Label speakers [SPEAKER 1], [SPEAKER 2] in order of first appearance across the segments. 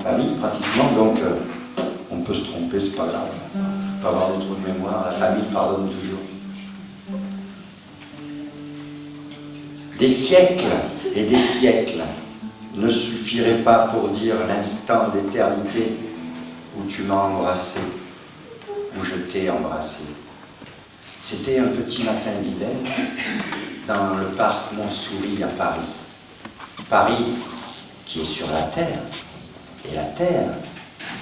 [SPEAKER 1] la vie pratiquement, donc on peut se tromper, c'est pas grave. On peut avoir des trous de mémoire, la famille pardonne toujours. Des siècles et des siècles ne suffiraient pas pour dire l'instant d'éternité où tu m'as embrassé, où je t'ai embrassé. C'était un petit matin d'hiver dans le parc Montsouris à Paris. Paris qui est sur la terre, et la terre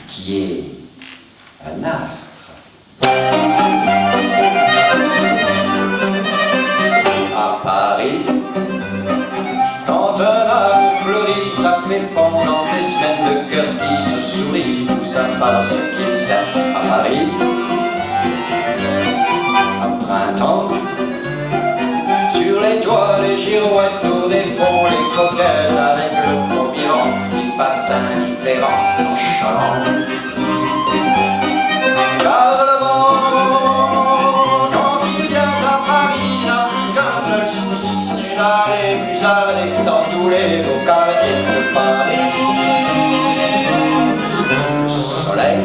[SPEAKER 1] qui est un astre. À Paris, quand un arbre fleurit, ça fait pendant des semaines de cœur qui se sourit, tout ça parce qu'il sert. À Paris, à printemps, sur les toits, les girouettes, au défend les coquettes, avec le premier vent qui passe indifférent, nonchalant. Car le vent, quand il vient à Paris, n'a plus qu'un seul souci, c'est d'aller musarder dans tous les beaux quartiers de Paris. Le soleil,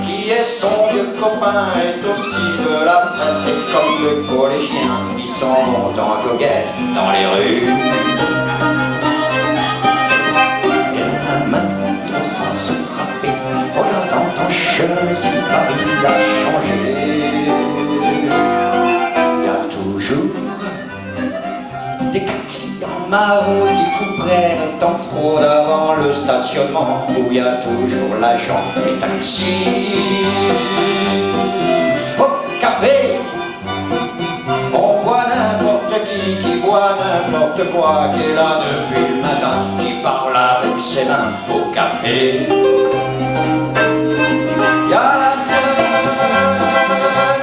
[SPEAKER 1] qui est son vieux copain, est aussi de la fête, et comme le collégien, ils s'en vont en goguette dans les rues. Sans se frapper, regardant ton chemin si Paris a changé. Il y a toujours des taxis en maraude qui comprennent en fraude avant le stationnement, où il y a toujours l'agent des taxis. Au café, on voit n'importe qui boit n'importe quoi, qui est là depuis le matin, qui parle avec ses mains au café. Y a la semaine,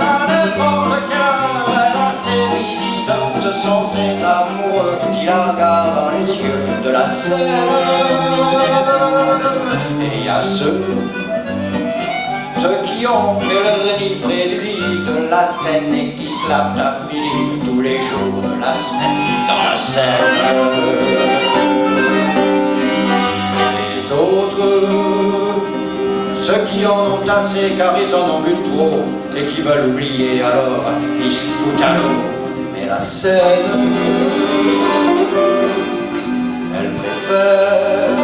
[SPEAKER 1] à n'importe quelle heure, elle a ses visiteurs, ce sont ses amoureux qui la regardent dans les yeux de la scène. Et y a ceux qui ont fait leur nid près du lit de la Seine et qui se lavent à midi tous les jours de la semaine dans la Seine. Les autres, ceux qui en ont assez car ils en ont bu trop et qui veulent oublier, alors ils se foutent à l'eau. Mais la Seine, elle préfère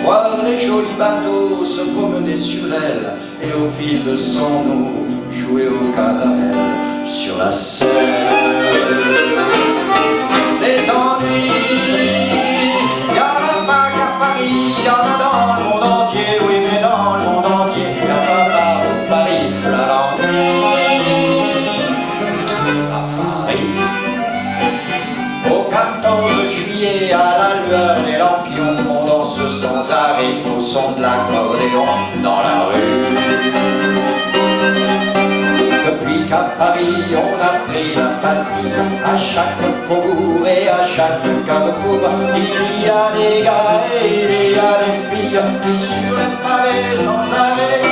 [SPEAKER 1] voir les jolis bateaux se promener sur elle et au fil de son eau jouer au cabaret sur la Seine. Les ennuis, y en a pas qu'à Paris, y en a dans le monde entier, oui mais dans le monde entier, y en a pas au Paris, là l'ennui. À Paris, au 14 juillet, à la lueur des lampions, on danse sans arrêt au son de l'accordéon dans la rue. Depuis qu'à Paris on a pris la pastille, à chaque faubourg et à chaque carrefour, il y a des gars et il y a des filles qui sur les pavés sans arrêt